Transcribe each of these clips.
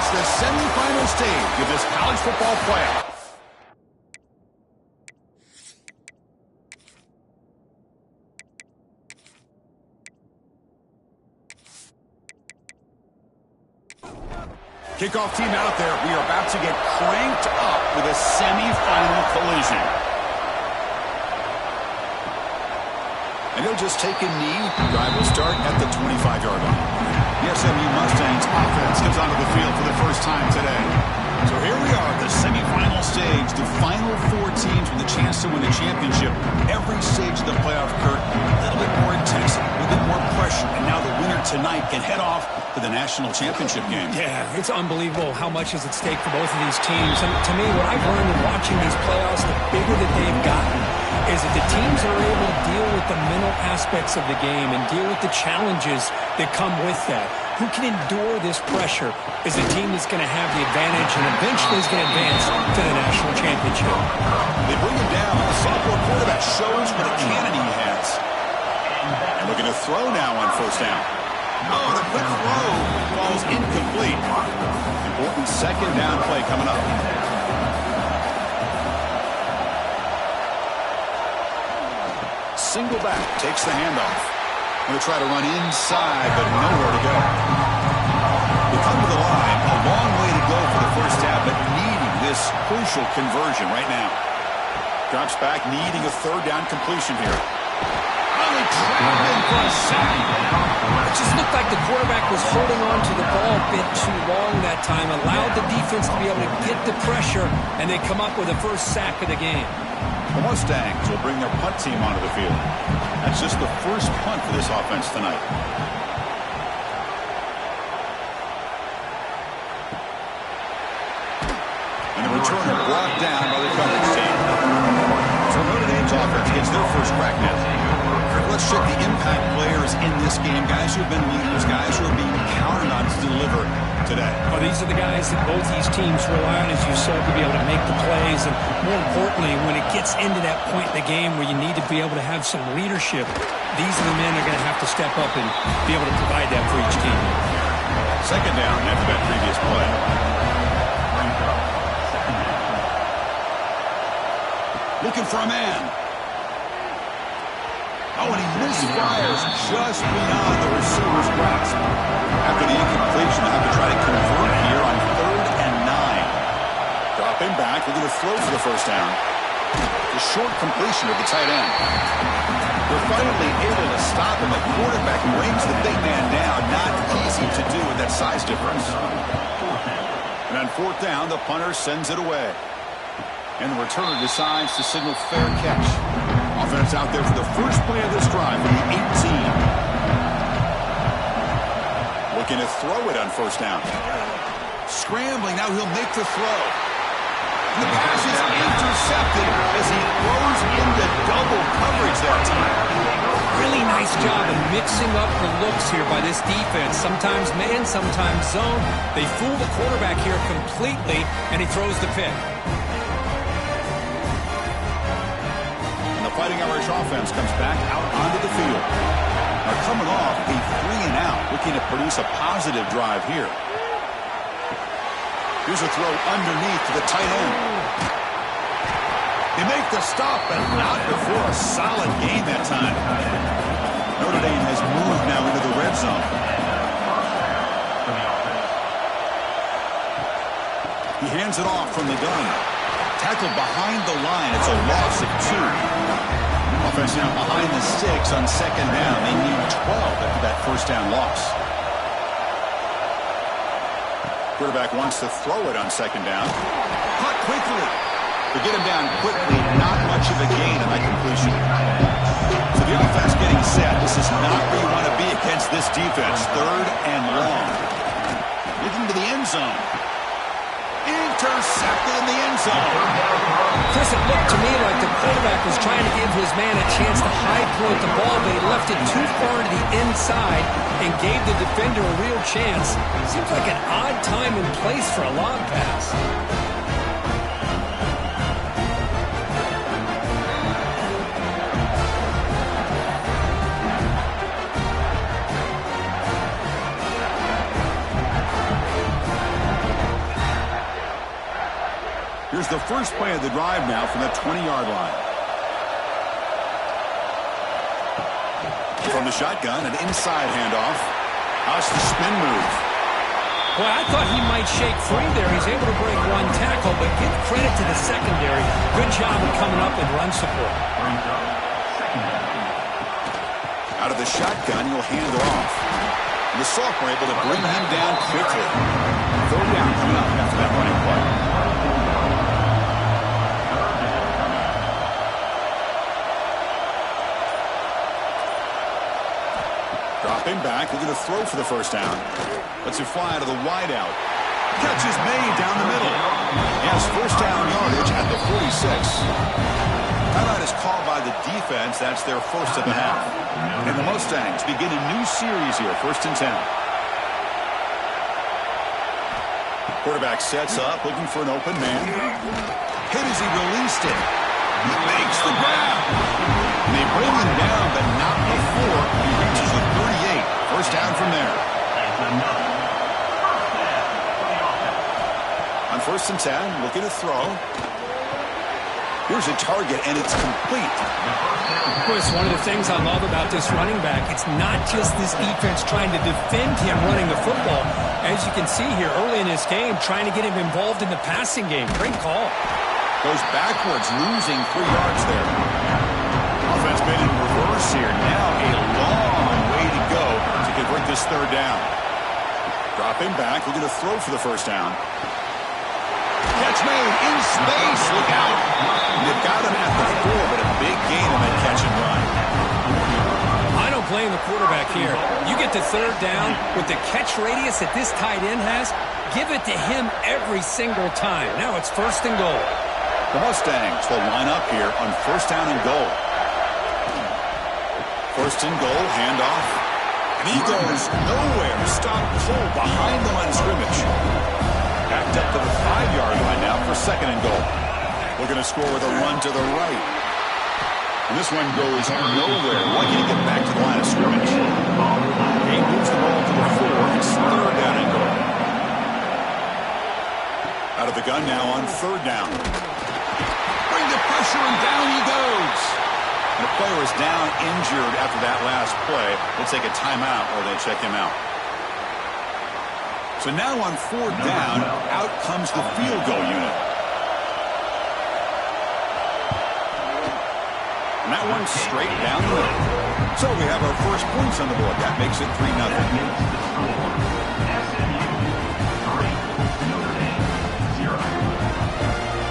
It's the semifinal stage of this college football playoff. Kickoff team out there. We are about to get cranked up with a semifinal collision. And he'll just take a knee. Drive will start at the 25-yard line. The SMU Mustangs offense comes onto the field for the first time today. So here we are at the semifinal stage. The final four teams with a chance to win the championship. Every stage of the playoff, Kurt, a little bit more intensity, a little bit more pressure. And now the winner tonight can head off to the national championship game. Yeah, it's unbelievable how much is at stake for both of these teams. And to me, what I've learned in watching these playoffs, the bigger that they've gotten, is that the teams are able to deal with the mental aspects of the game and deal with the challenges that come with that. Who can endure this pressure is a team that's going to have the advantage and eventually is going to advance to the national championship. They bring him down. The sophomore quarterback shows what a cannon he has. And looking to throw now on first down. Oh, the quick throw falls incomplete. Important second down play coming up. Single back takes the handoff. Going to try to run inside, but nowhere to go. They come to the line. A long way to go for the first half, but needing this crucial conversion right now. Drops back, needing a third down completion here. Only trapped in for a sack. It just looked like the quarterback was holding on to the ball a bit too long that time, allowed the defense to be able to get the pressure, and they come up with the first sack of the game. The Mustangs will bring their punt team onto the field. That's just the first punt for this offense tonight. And the returner brought down by the coverage team. So Notre Dame's offense gets their first crack now. Let's check the impact players in this game. Guys who have been leaders, guys who are being counted on to deliver today. Well, these are the guys that both these teams rely on, as you said, to be able to make the plays. And more importantly, when it gets into that point in the game where you need to be able to have some leadership, these are the men that are going to have to step up and be able to provide that for each team. Second down after that previous play. Looking for a man. Oh, and he misfires just beyond the receiver's grasp. After the incompletion, they'll have to try to convert here on 3rd and 9. Dropping back, we're going to throw for the first down. The short completion of the tight end. They're finally able to stop him. The quarterback brings the big man down. Not easy to do with that size difference. And on 4th down, the punter sends it away. And the returner decides to signal fair catch. Offense out there for the first play of this drive from the 18. Looking to throw it on first down. Scrambling, now he'll make the throw. And the pass is intercepted as he throws into double coverage that time. Really nice job of mixing up the looks here by this defense. Sometimes man, sometimes zone. They fool the quarterback here completely, and he throws the pick. Fighting Irish offense comes back out onto the field. Now coming off a 3-and-out, looking to produce a positive drive here. Here's a throw underneath to the tight end. They make the stop, but not before a solid gain that time. Notre Dame has moved now into the red zone. He hands it off from the gun. Tackled behind the line. It's a loss of 2. Offense now behind the 6 on second down. They need 12 after that first down loss. Quarterback wants to throw it on second down. Caught quickly. To get him down quickly, not much of a gain on that completion. So the offense getting set. This is not where you want to be against this defense. 3rd and long. Looking to the end zone. Intercepted in the end zone. Chris, it looked to me like the quarterback was trying to give his man a chance to high point the ball, but he left it too far to the inside and gave the defender a real chance. Seems like an odd time and place for a long pass. the first play of the drive now from the 20-yard line. From the shotgun, an inside handoff. How's the spin move? Well, I thought he might shake free there. He's able to break one tackle, but give credit to the secondary. Good job of coming up with run support. Out of the shotgun, he'll hand it off. And the sophomore able to bring him down quickly. Third down coming up after that running play. Dropping back, looking to throw for the first down. Lets it fly to the wide out. Catch is made down the middle. Yes, first down yardage at the 46. Timeout is called by the defense. That's their first of the half. And the Mustangs begin a new series here, 1st and 10. Quarterback sets up, looking for an open man. Hit as he released it. He makes the grab. And they bring him down, but not before he reaches the 38. First down from there. On 1st and 10, looking to throw. Here's a target, and it's complete. Of course, one of the things I love about this running back, it's not just this defense trying to defend him running the football. As you can see here early in this game, trying to get him involved in the passing game. Great call. Goes backwards, losing 3 yards there. Offense been in reverse here. Now a long way to go to convert this third down. Dropping back, looking to throw for the first down. Catch made in space. Look out. They've got him at the 4, but a big gain on that catch and run. I don't blame the quarterback here. You get the third down with the catch radius that this tight end has, give it to him every single time. Now it's 1st and goal. The Mustangs will line up here on 1st down and goal. 1st and goal, handoff. And he goes nowhere. Stop cold behind the line of scrimmage. Backed up to the 5-yard line now for 2nd and goal. Looking to score with a run to the right. And this one goes nowhere. Lucky to get back to the line of scrimmage. He moves the ball to the 4. It's 3rd down and goal. Out of the gun now on 3rd down. Bring the pressure, and down he goes. And the player is down injured after that last play. They'll take a timeout or they check him out. So now on 4th down, out comes the field goal unit. And that one's straight down the middle. So we have our first points on the board. That makes it 3-0.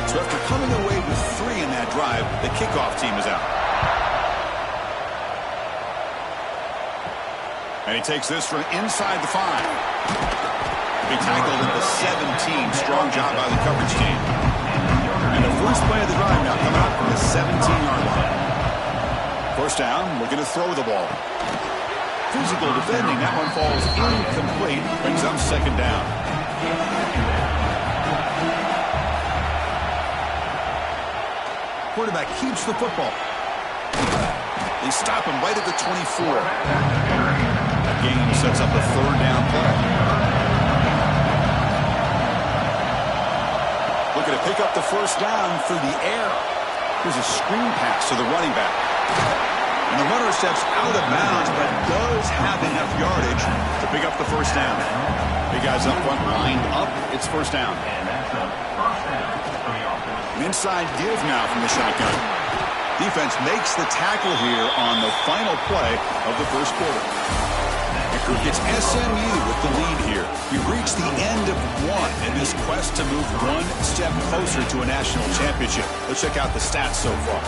So after coming away with 3 in that drive, the kickoff team is out. And he takes this from inside the 5. He tackled at the 17. Strong job by the coverage team. And the first play of the drive now coming up from the 17-yard line. 1st down, looking to throw the ball. Physical defending. That one falls incomplete. Brings up 2nd down. Quarterback keeps the football. They stop him right at the 24. That game sets up a 3rd down play. Looking to pick up the first down through the air. Here's a screen pass to the running back. And the runner steps out of bounds, but does have enough yardage to pick up the first down. Big guys up front, lined up. It's 1st down. An inside give now from the shotgun. Defense makes the tackle here on the final play of the first quarter. It's SMU with the lead here. We've reached the end of 1 in this quest to move 1 step closer to a national championship. Let's check out the stats so far.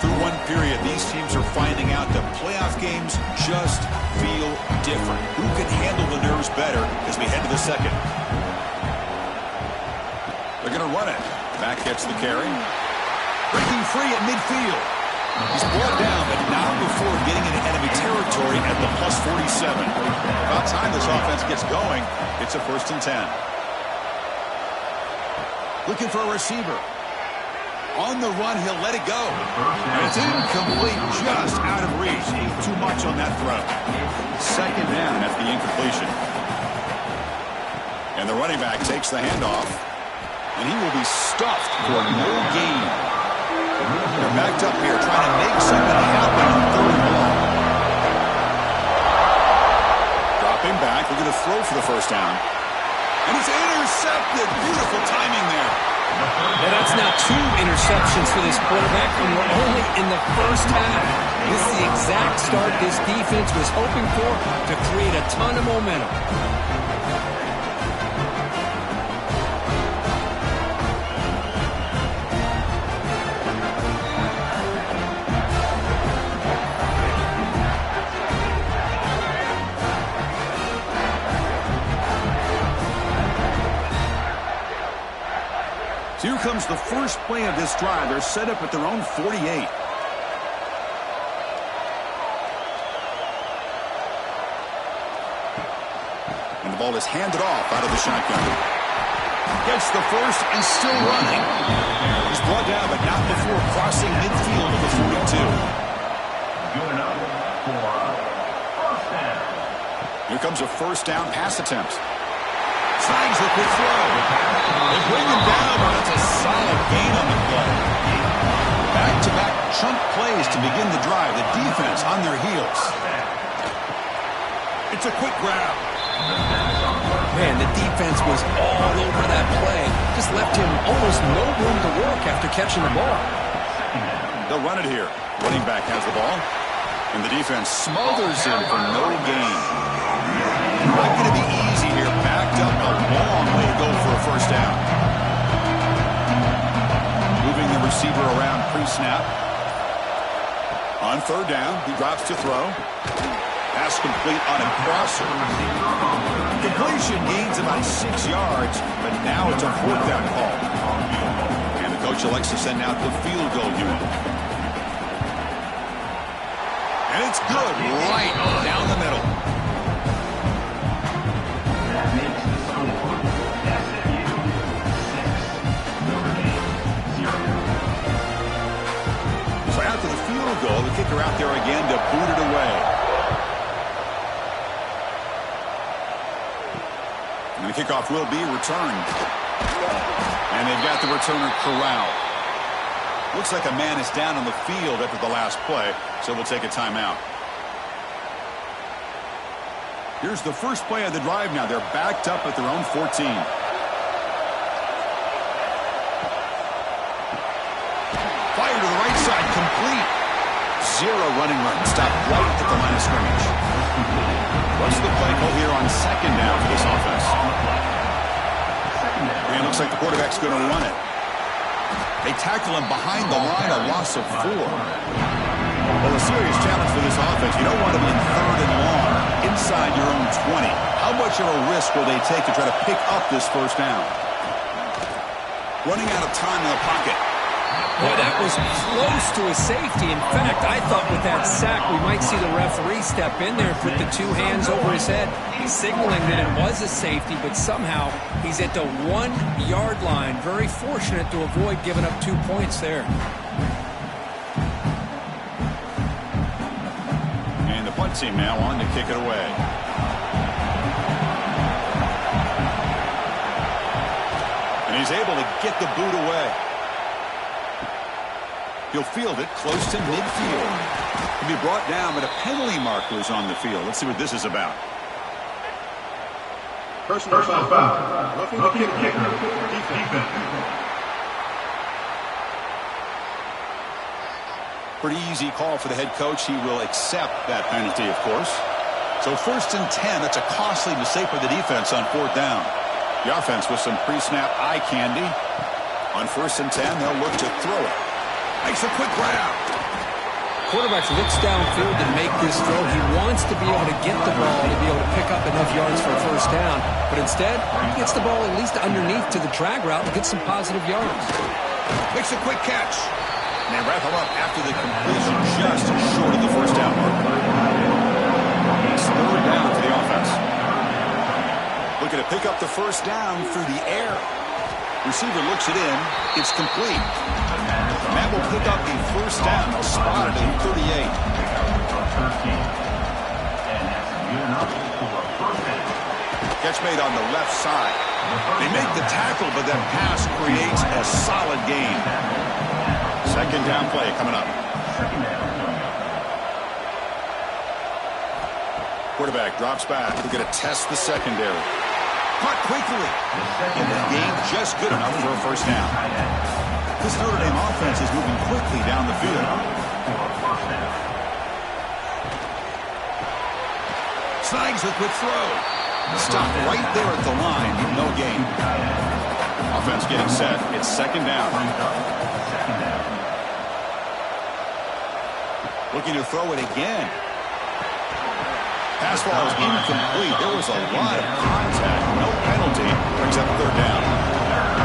Through 1 period, these teams are finding out that playoff games just feel different. Who can handle the nerves better as we head to the 2nd? They're going to run it. Back gets the carry. Breaking free at midfield. He's brought down, but not before getting into enemy territory at the plus 47. About time this offense gets going. It's a 1st and 10. Looking for a receiver. On the run, he'll let it go. And it's incomplete, just out of reach. Too much on that throw. 2nd down after the incompletion. And the running back takes the handoff. And he will be stuffed for no gain. They're backed up here trying to make something happen on 3rd and long. Dropping back. We're going to throw for the first down. And it's intercepted. Beautiful timing there. And that's now 2 interceptions for this quarterback, and we're only in the first half. This is the exact start this defense was hoping for to create a ton of momentum. So here comes the first play of this drive. They're set up at their own 48. And the ball is handed off out of the shotgun. Gets the first and still running. He's brought down, but not before crossing midfield of the 42. Going up for first down. Here comes a first down pass attempt. Signs the quick throw. They bring him down, but it's a solid gain on the play. Back-to-back chunk plays to begin the drive. The defense on their heels. It's a quick grab. Man, the defense was all over that play. Just left him almost no room to work after catching the ball. They'll run it here. Running back has the ball. And the defense smothers him for no gain. Not going to be easy here. Backed up a long way to go for a first down. Moving the receiver around pre-snap. On 3rd down, he drops to throw. Pass complete on a crosser. Completion gains about 6 yards, but now it's a 4th down call. And the coach elects to send out the field goal unit. And it's good, right down the middle. That makes the score SMU 6, Notre 0. So after the field goal, the kicker out there again to boot it away. And the kickoff will be returned. And they've got the returner corralled. Looks like a man is down on the field after the last play, so we'll take a timeout. Here's the first play of the drive now. They're backed up at their own 14. Fire to the right side, complete. 0 running run, stopped right at the line of scrimmage. What's the play call here on 2nd down for this offense? And it looks like the quarterback's going to run it. They tackle him behind the line, a loss of 4. Well, a serious challenge for this offense. You don't want to be in 3rd and long inside your own 20. How much of a risk will they take to try to pick up this first down? Running out of time in the pocket. Boy, that was close to a safety. In fact, I thought with that sack we might see the referee step in there and put the 2 hands over his head, signaling that it was a safety, but somehow he's at the 1-yard line. Very fortunate to avoid giving up 2 points there. And the punt team now on to kick it away. And he's able to get the boot away. He'll field it close to midfield. He'll be brought down, but a penalty marker is on the field. Let's see what this is about. Personal foul. Roughing the kicker. Defense. Pretty easy call for the head coach. He will accept that penalty, of course. So 1st and 10. That's a costly mistake for the defense on 4th down. The offense with some pre-snap eye candy. On 1st and 10, they'll look to throw it. Makes a quick grab. Quarterback looks downfield to make this throw. He wants to be able to get the ball to be able to pick up enough yards for a first down. But instead, he gets the ball at least underneath to the drag route and gets some positive yards. Makes a quick catch. And they wrap him up after the completion just short of the first down mark. It's 3rd down for the offense. Looking to pick up the first down through the air. Receiver looks it in. It's complete. And that will pick up the first down. They'll spot it at 38. Catch made on the left side. They make the tackle, but that pass creates a solid gain. Second down play coming up. Quarterback drops back. We're going to test the secondary. Caught quickly. And the game just good enough for a first down. This Notre Dame offense is moving quickly down the field. Snags a quick throw. Stop right there at the line. No gain. Offense getting set. It's second down. Looking to throw it again. Pass ball is incomplete. There was a lot of contact. No penalty. Brings up third down.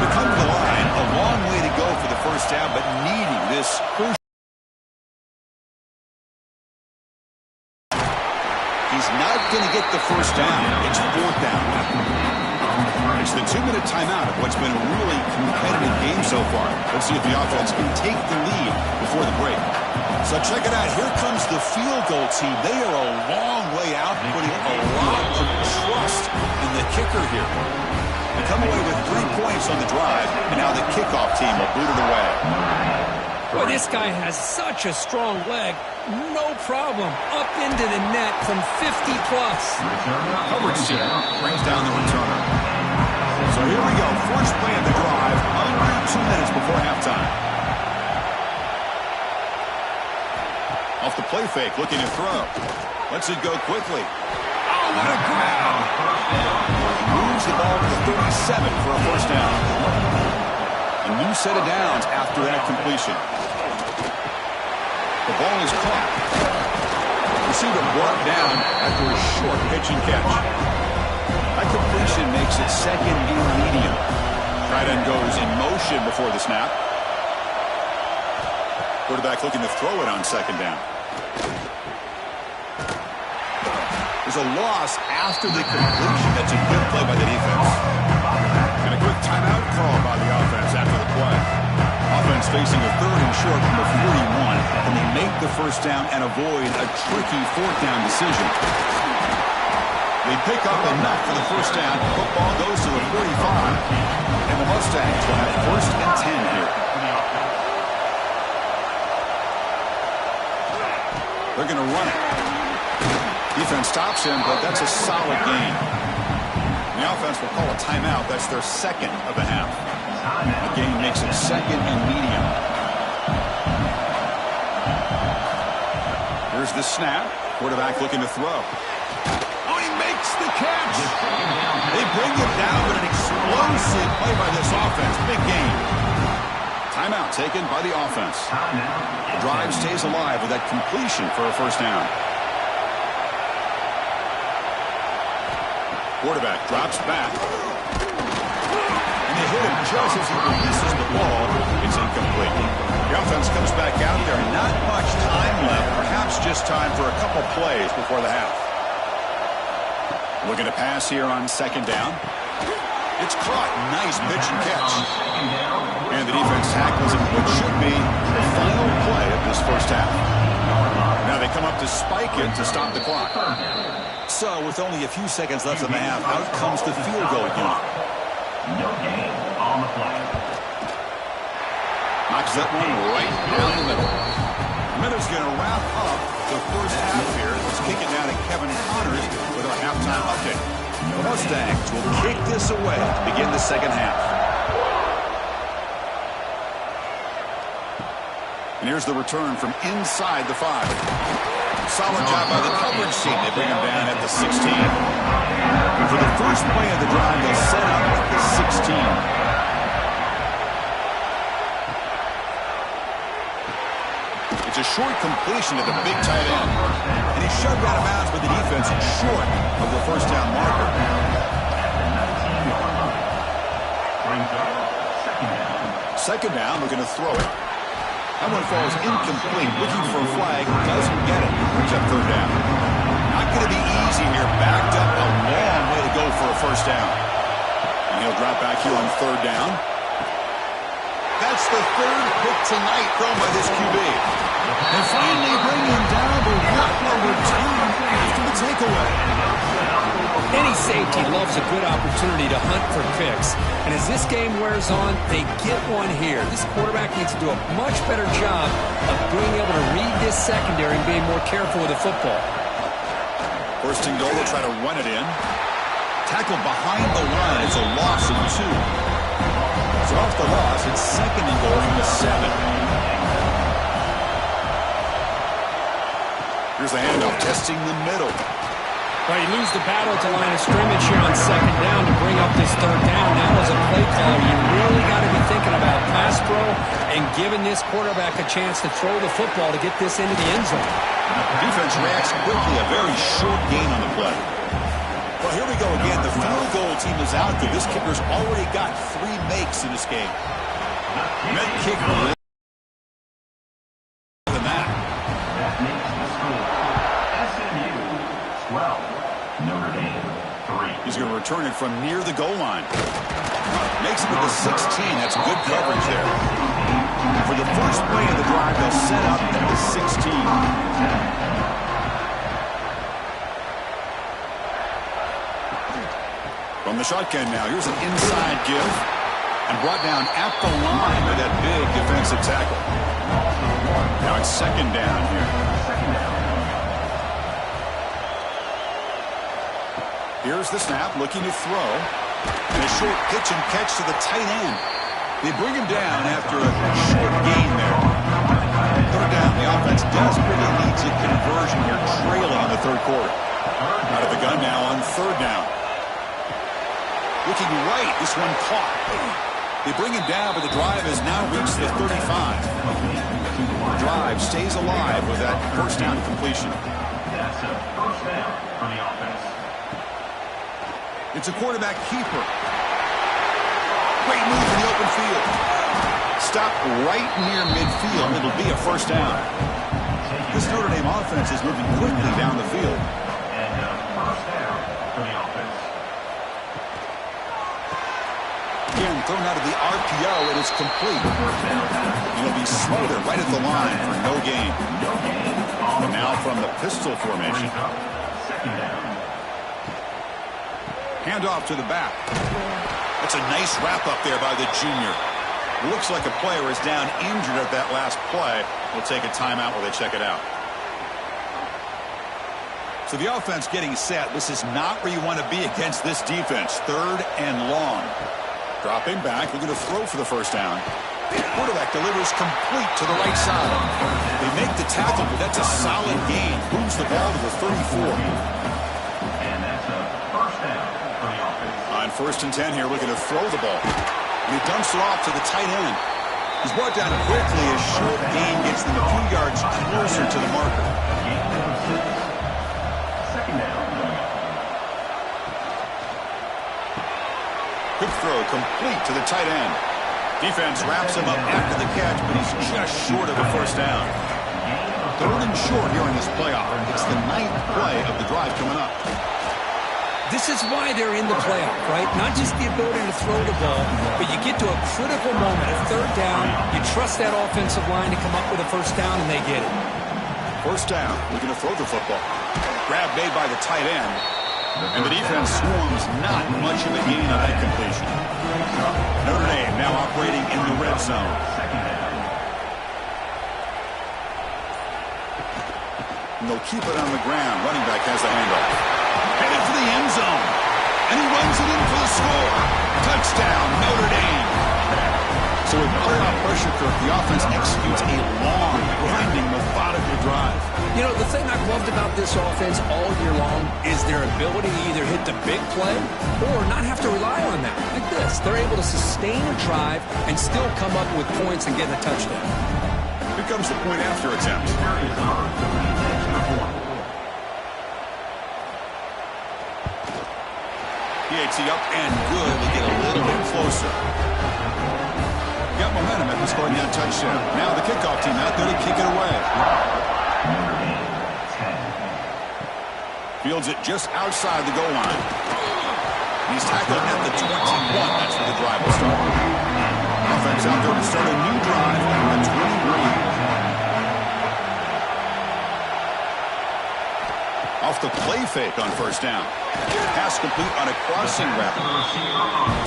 To come to the line, a long way to go for the first down, but needing this crucial. He's not going to get the first down. It's fourth down. It's the 2-minute timeout of what's been a really competitive game so far. Let's see if the offense can take the lead before the break. So check it out. Here comes the field goal team. They are a long way out, putting a lot of trust in the kicker here. They come away with 3 points on the drive, and now the kickoff team will boot it away. Boy, this guy has such a strong leg. No problem. Up into the net from 50-plus. Coverage team brings down the returner. So here we go. First play of the drive. Under 2 minutes before halftime. Off the play fake, looking to throw. Lets it go quickly. Oh, what a grab! Moves the ball to the 37 for a first down. A new set of downs after that completion. The ball is caught. Receiver brought down after a short pitch and catch. That completion makes it second and medium. Tight end goes in motion before the snap. Quarterback looking to throw it on second down. There's a loss after the completion. That's a good play by the defense. And a quick timeout call by the offense after the play. Offense facing a third and short from the 41. Can they make the first down and avoid a tricky fourth down decision? They pick up enough for the first down. Football goes to the 45. And the Mustangs will have first and 10 here. They're going to run it. Defense stops him, but that's a solid gain. The offense will call a timeout. That's their second of the half. The game makes it second and medium. Here's the snap. Quarterback looking to throw. Oh, he makes the catch. They bring him down, but an explosive play by this offense. Big game. Timeout taken by the offense. The drive stays alive with that completion for a first down. Quarterback drops back. And they hit him just as he releases the ball. It's incomplete. The offense comes back out there. Not much time left. Perhaps just time for a couple plays before the half. Looking to pass here on second down. It's caught. Nice pitch and catch. And the defense tackles him, which should be the final play of this first half. Now they come up to spike it to stop the clock. So with only a few seconds left in the half, out comes the field goal unit. No gain on the play. Knocks that one right down the middle. The minute's going to wrap up the first half here. Let's kick it down to Kevin Connors with our halftime update. The Mustangs will kick this away to begin the second half. And here's the return from inside the 5. Solid job by the coverage team. They bring him down at the 16. And for the first play of the drive, they'll set up at the 16. It's a short completion to the big tight end. And he's shoved out of bounds with the defense short of the first down marker. Second down, we're going to throw it. That one falls incomplete. Looking for a flag. Doesn't get it. Brings up third down. Not going to be easy here. Backed up a long way to go for a first down. And he'll drop back here on third down. That's the third pick tonight thrown by this QB. They finally bring him down, but what will return after the takeaway? Any safety loves a good opportunity to hunt for picks. And as this game wears on, they get one here. This quarterback needs to do a much better job of being able to read this secondary and being more careful with the football. First and goal, they'll try to run it in. Tackled behind the line. It's a loss of 2. So off the loss, it's second and goal from the 7. Here's the handoff, testing the middle. Well, you lose the battle at the line of scrimmage here on second down to bring up this third down. Now as a play caller, you really got to be thinking about pass pro and giving this quarterback a chance to throw the football to get this into the end zone. Defense reacts quickly, a very short gain on the play. Well, here we go again. The field goal team is out there. This kicker's already got 3 makes in this game. Met kicker than that. That makes the score. SMU 12, Notre Dame 3. He's going to return it from near the goal line. Makes it to the 16. That's good coverage there. For the first play of the drive, they'll set up at the 16. From the shotgun now, here's an inside give. And brought down at the line by that big defensive tackle. Now it's second down here. Here's the snap, looking to throw. And a short pitch and catch to the tight end. They bring him down after a short gain there. Third down, the offense desperately needs a conversion here, trailing in the third quarter. Out of the gun now on third down. Looking right, this one caught. They bring him down, but the drive has now reached the 35. The drive stays alive with that first down completion. That's a first down for the offense. It's a quarterback keeper. Great move in the open field. Stop right near midfield. It'll be a first down. This Notre Dame offense is moving quickly down the field. And a first down for the offense. Again, thrown out of the RPO, it is complete. It'll be smothered right at the line for no gain. And now from the pistol formation. Second down. Handoff to the back. That's a nice wrap up there by the junior. Looks like a player is down injured at that last play. We'll take a timeout while they check it out. So the offense getting set. This is not where you want to be against this defense. Third and long. Dropping back. We're going to throw for the first down. Quarterback delivers complete to the right side. They make the tackle, but that's a solid gain. Moves the ball to the 34. And that's a first down for the offense. On first and 10 here, looking to throw the ball. And he dumps it off to the tight end. He's brought down quickly. A short gain gets them a few yards closer to the marker. Second down. Quick throw complete to the tight end. Defense wraps him up after the catch, but he's just short of a first down. Third and short here in this playoff. It's the 9th play of the drive coming up. This is why they're in the playoff, right? Not just the ability to throw the ball, but you get to a critical moment, a third down, you trust that offensive line to come up with a first down, and they get it. First down, we're going to throw the football. Grab made by the tight end, and the defense swarms not much of a gain on that completion. Notre Dame now operating in the red zone. And they'll keep it on the ground. Running back has the handoff. Headed for the end zone. And he runs it in for the score. Touchdown, Notre Dame. So with playoff pressure, Kirk, the offense executes a long, grinding, methodical drive. You know, the thing I've loved about this offense all year long is their ability to either hit the big play or not have to rely on that. Like this. They're able to sustain a drive and still come up with points and get a touchdown. Here comes the point after attempt. PAT up and good. They get a little bit closer. Got momentum after scoring that touchdown. Now the kickoff team out there to kick it away. Fields it just outside the goal line. He's tackled at the 21. That's where the drive will start. Offense out there to start a new drive at the 23. Off the play fake on first down. Pass complete on a crossing route.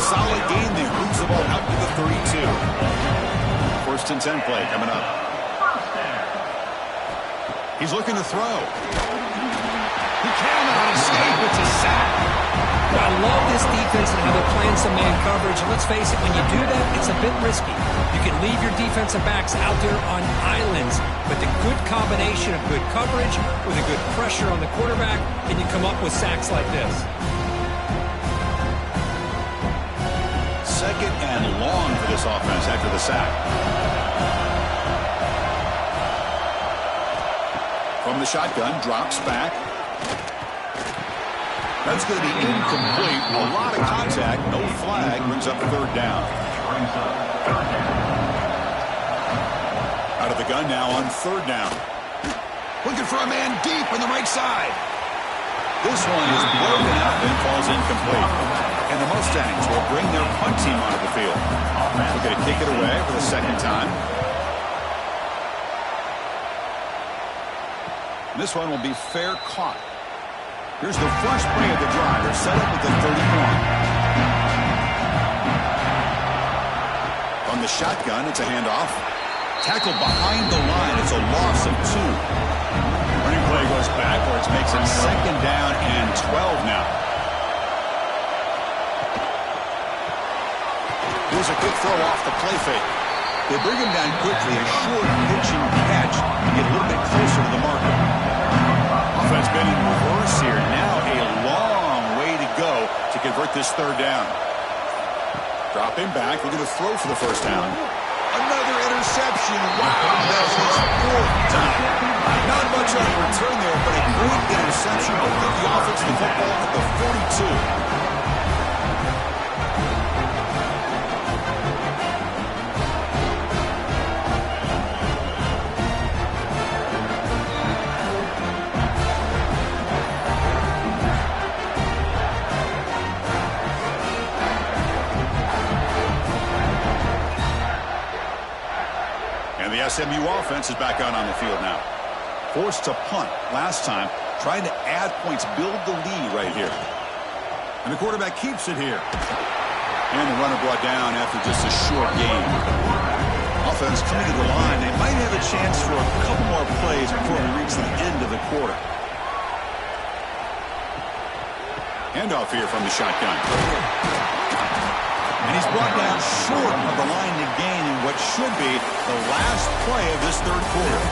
Solid gain there. Moves the ball out to the 32. First and 10 play coming up. He's looking to throw. He cannot escape. It's a sack. I love this defense and how they're playing some man coverage. And let's face it, when you do that, it's a bit risky. You can leave your defensive backs out there on islands, but the good combination of good coverage with a good pressure on the quarterback, and you come up with sacks like this. Second and long for this offense after the sack. From the shotgun, drops back. That's going to be incomplete. A lot of contact. No flag. Brings up third down. Out of the gun now on third down. Looking for a man deep on the right side. This one is broken up and falls incomplete. And the Mustangs will bring their punt team onto the field. They're going to kick it away for the second time. This one will be fair caught. Here's the first play of the drive. They're set up at the 31. On the shotgun, it's a handoff. Tackled behind the line. It's a loss of 2. Running play goes backwards. Makes it second down and 12 now. Here's a quick throw off the play fake. They bring him down quickly. A short pitching catch to get a little bit closer to the marker. Offense been in reverse here. Now a long way to go to convert this third down. Dropping back. Looking to throw for the first down. Another interception. Wow, that's his 4th time. Not much on the return there, but a great interception. Over the offense of the football at the 42. The SMU offense is back out on the field now. Forced to punt last time, trying to add points, build the lead right here. And the quarterback keeps it here. And the runner brought down after just a short gain. Offense coming to the line. They might have a chance for a couple more plays before we reach the end of the quarter. Handoff here from the shotgun. And he's brought down short of the line to gain in what should be the last play of this third quarter.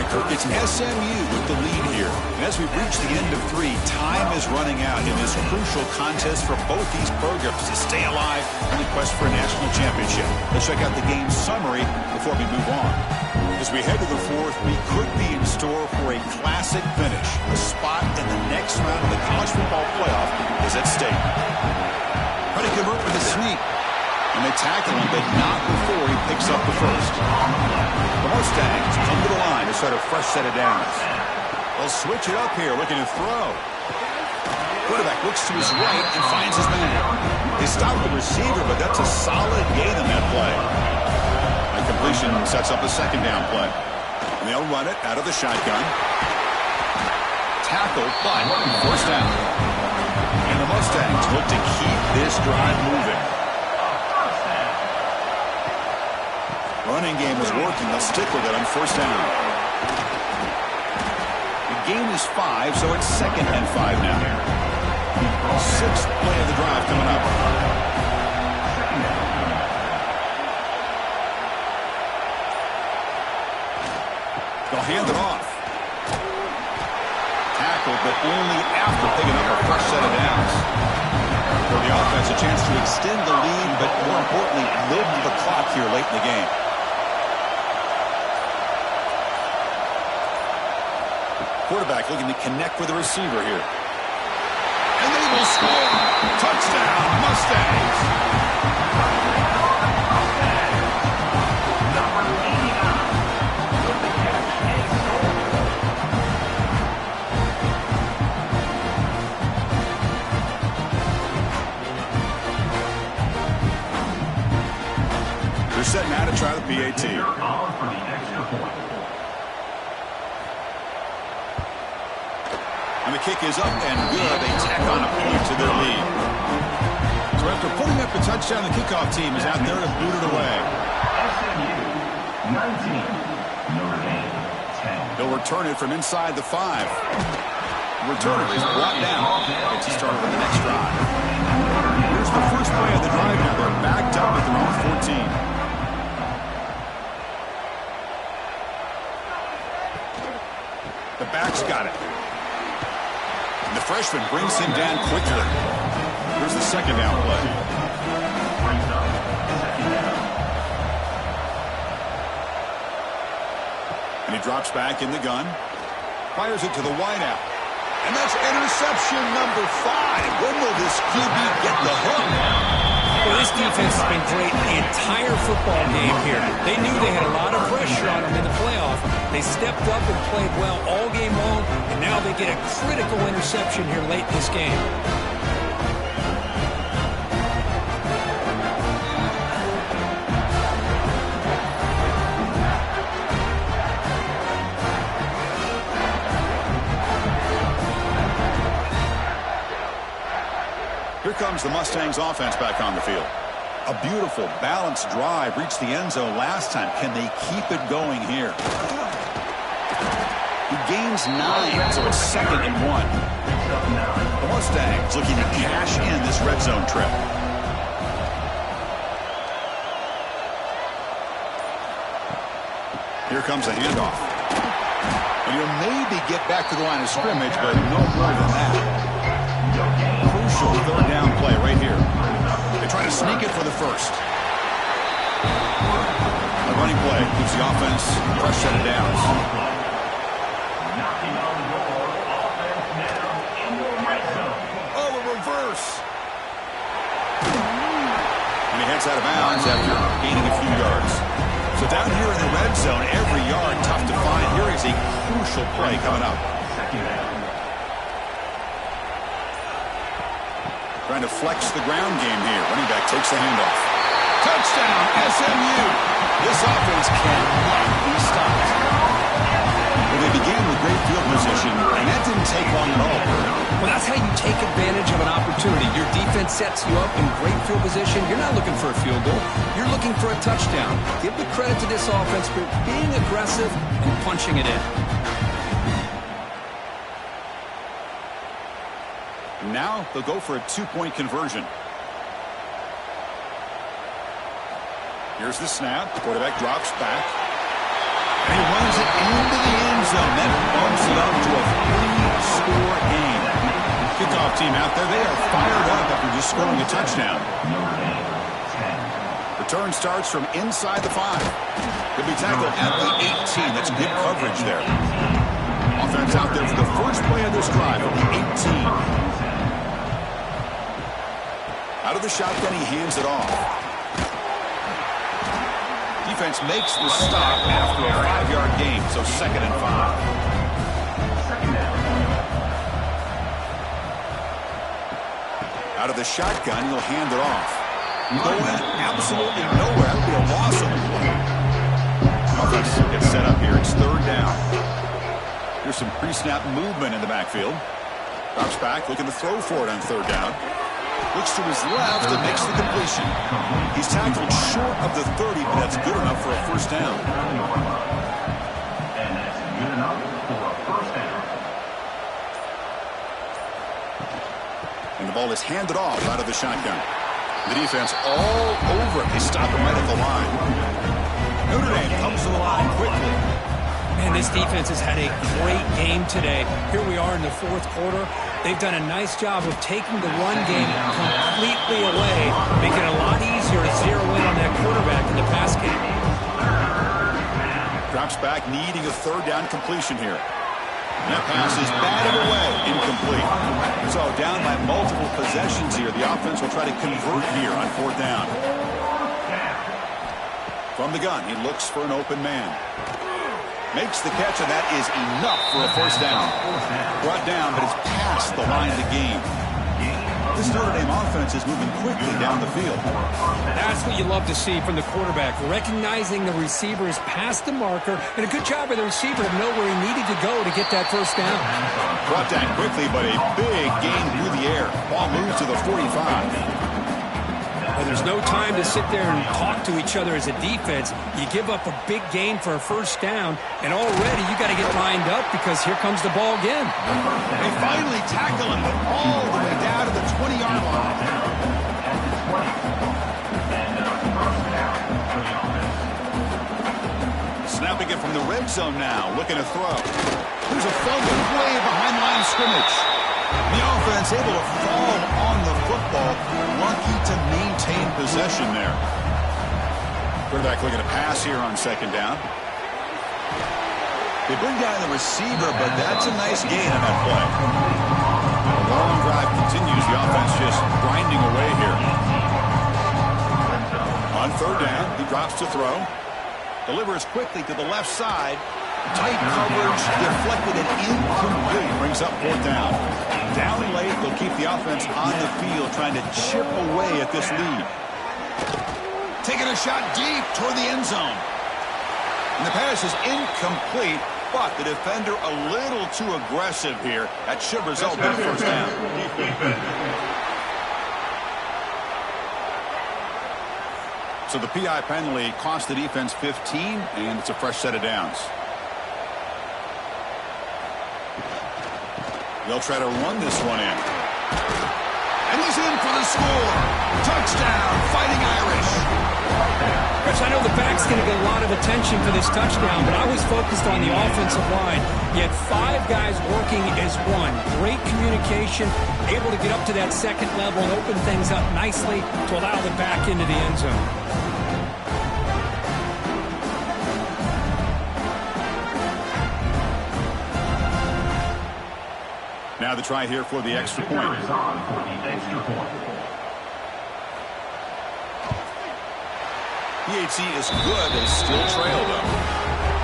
And Kirk, it's SMU with the lead here. And as we reach the end of 3, time is running out in this crucial contest for both these programs to stay alive in the quest for a national championship. Let's check out the game summary before we move on. As we head to the 4th, we could be in store for a classic finish. A spot in the next round of the college football playoff is at stake. Try to convert with a sweep. And they tackle him, but not before he picks up the first. The Mustangs come to the line to start a fresh set of downs. They'll switch it up here, looking to throw. Quarterback looks to his right and finds his man. They stop the receiver, but that's a solid gain on that play. And completion sets up a second down play. And they'll run it out of the shotgun. Tackle, but first down. And the Mustangs look to keep this drive moving. Running game is working. They'll stick with it on first down. The gain is 5, so it's 2nd and 5 now. 6th play of the drive coming up. They'll hand it off. Tackled, but only after picking up a fresh set of downs. For the offense, a chance to extend the lead, but more importantly, live the clock here late in the game. Quarterback looking to connect with the receiver here. And they will score. Touchdown, Mustangs. They're set now to try the PAT. And the kick is up and good. They tack on a point to their lead. So after putting up a touchdown, the kickoff team is out there to boot it away. SMU 19, Notre Dame 10. They'll return it from inside the 5. The returner is brought down. Gets to start with the next drive. Here's the first play of the drive now. They're backed up at their own 14. The back's got it. And the freshman brings him down quickly. Here's the second down play. And he drops back in the gun. Fires it to the wideout. And that's interception number 5. When will this QB get the hook? Well, this defense has been great the entire football game here. They knew they had a lot of pressure on them in the playoff. They stepped up and played well all game long, and now they get a critical interception here late in this game. Here comes the Mustangs offense back on the field. A beautiful, balanced drive reached the end zone last time. Can they keep it going here? He gains 9, so it's 2nd and 1. The Mustangs looking to cash in this red zone trip. Here comes a handoff. And he'll maybe get back to the line of scrimmage, but no more than that. Crucial third down play right here. They try to sneak it for the first. A running play keeps the offense fresh set of downs. Oh, a reverse. And he heads out of bounds after gaining a few yards. So down here in the red zone, every yard tough to find. Here is a crucial play coming up. Trying to flex the ground game here. Running back takes the handoff. Touchdown, SMU. This offense cannot be stopped. Well, they began with great field position, and that didn't take long at all. Well, that's how you take advantage of an opportunity. Your defense sets you up in great field position. You're not looking for a field goal. You're looking for a touchdown. Give the credit to this offense for being aggressive and punching it in. Now they'll go for a 2-point conversion. Here's the snap. The quarterback drops back. And he runs it into the end zone. That bumps it up to a 3-score game. Kickoff team out there, they are fired up after just scoring a touchdown. Return starts from inside the 5. Could be tackled at the 18. That's good coverage there. Offense out there for the first play of this drive from the 18. Out of the shotgun, he hands it off. Defense makes the stop after a 5-yard gain, so 2nd and 5. Out of the shotgun, he'll hand it off. Going absolutely nowhere. That would be a loss of the play. Offense gets set up here. It's 3rd down. Here's some pre-snap movement in the backfield. Drops back, looking to throw for it on 3rd down. Looks to his left and makes the completion. He's tackled short of the 30, but that's good enough for a first down. And that's good enough for a first down. And the ball is handed off out of the shotgun. The defense all over it. They stop him right at the line. Notre Dame comes to the line quickly. Man, this defense has had a great game today. Here we are in the 4th quarter. They've done a nice job of taking the run game completely away, making it a lot easier to zero in on that quarterback in the pass game. Drops back, needing a 3rd down completion here. And that pass is batted away, incomplete. So down by multiple possessions here. The offense will try to convert here on 4th down. From the gun, he looks for an open man. Makes the catch, and that is enough for a first down. Brought down, but it's past the line of the game. This Notre Dame offense is moving quickly down the field. That's what you love to see from the quarterback, recognizing the receiver's past the marker, and a good job by the receiver to know where he needed to go to get that first down. Brought down quickly, but a big gain through the air. Ball moves to the 45. Well, there's no time to sit there and talk to each other as a defense. You give up a big gain for a first down, and already you got to get lined up because here comes the ball again. They finally tackle him all the way down to the 20-yard line. Snapping it from the red zone now, looking to throw. There's a fumble way behind the line of scrimmage. The offense able to fall on the football, lucky to maintain possession there. Quarterback looking to pass here on second down. They bring down the receiver, but that's a nice gain on that play. The long drive continues. The offense just grinding away here. On third down, he drops to throw. Delivers quickly to the left side. Tight coverage, deflected and incomplete. Brings up fourth down. Down late, they'll keep the offense on the field, trying to chip away at this lead. Taking a shot deep toward the end zone. And the pass is incomplete, but the defender a little too aggressive here. That should result in a first down. So the PI penalty cost the defense 15, and it's a fresh set of downs. They'll try to run this one in. And he's in for the score. Touchdown, Fighting Irish. Chris, I know the back's going to get a lot of attention for this touchdown, but I was focused on the offensive line. You had 5 guys working as one. Great communication, able to get up to that second level and open things up nicely to allow the back into the end zone. Now the try here for the extra point. PHC is good. They still trail, though.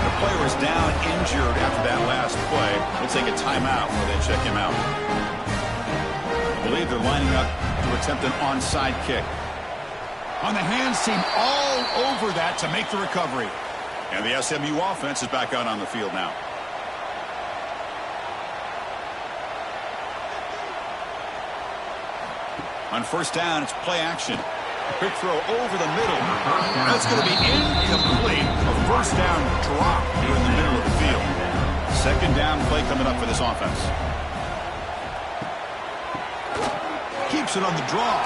The player is down injured after that last play. We'll take a timeout where they check him out. I believe they're lining up to attempt an onside kick. On the hands team all over that to make the recovery. And the SMU offense is back out on the field now. On first down, it's play action. Quick throw over the middle. That's going to be incomplete. A first down drop here in the middle of the field. Second down play coming up for this offense. Keeps it on the draw.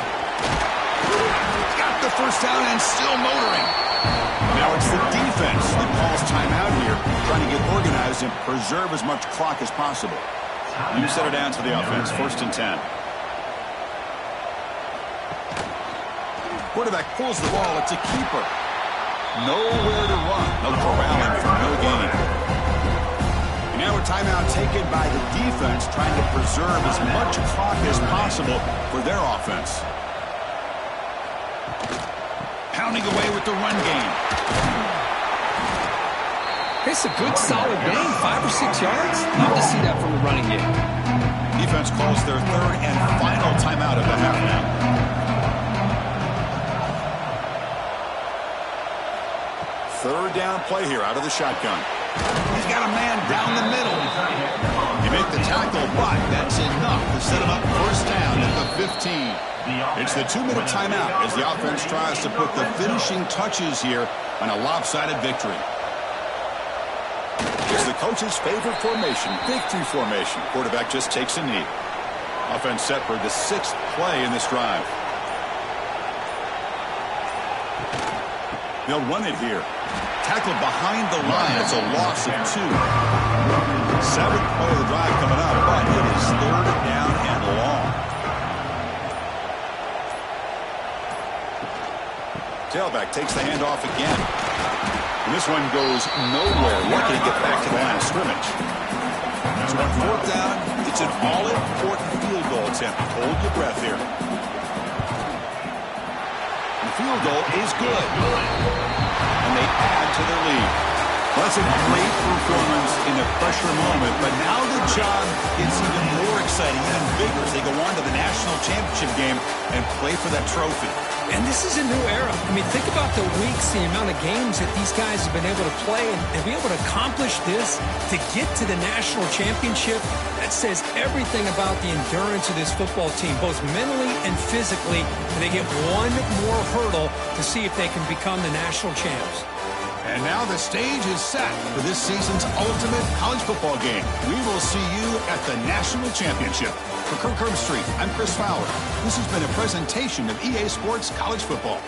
Got the first down and still motoring. Now it's the defense that calls timeout here, trying to get organized and preserve as much clock as possible. New set of downs for the offense, first and 10. Quarterback pulls the ball. It's a keeper. Nowhere to run. No corralling for no gain. And now a timeout taken by the defense, trying to preserve as much clock as possible for their offense. Pounding away with the run game. It's a good, solid gain, 5 or 6 yards. Love to see that from the running game. Defense calls their third and final timeout of the half now. Third down play here out of the shotgun. He's got a man down the middle. You make the tackle, but that's enough to set him up first down at the 15. It's the 2-minute timeout as the offense tries to put the finishing touches here on a lopsided victory. It's the coach's favorite formation, victory formation. Quarterback just takes a knee. Offense set for the 6th play in this drive. They'll run it here. Tackled behind the line. It's a loss of 2. 7th play of the drive coming up, but it is third down and long. Tailback takes the handoff again. And this one goes nowhere. Lucky to get back to the line of scrimmage. So on fourth down, it's an all-important field goal attempt. Hold your breath here. The field goal is good. And they add to their lead. Well, was a great performance in a pressure moment, but now the job gets even more exciting, even bigger as they go on to the national championship game and play for that trophy. And this is a new era. I mean, think about the weeks, the amount of games that these guys have been able to play, and to be able to accomplish this, to get to the national championship, that says everything about the endurance of this football team, both mentally and physically. They get one more hurdle to see if they can become the national champs. And now the stage is set for this season's ultimate college football game. We will see you at the national championship. For Kirk Herbstreit, I'm Chris Fowler. This has been a presentation of EA Sports College Football.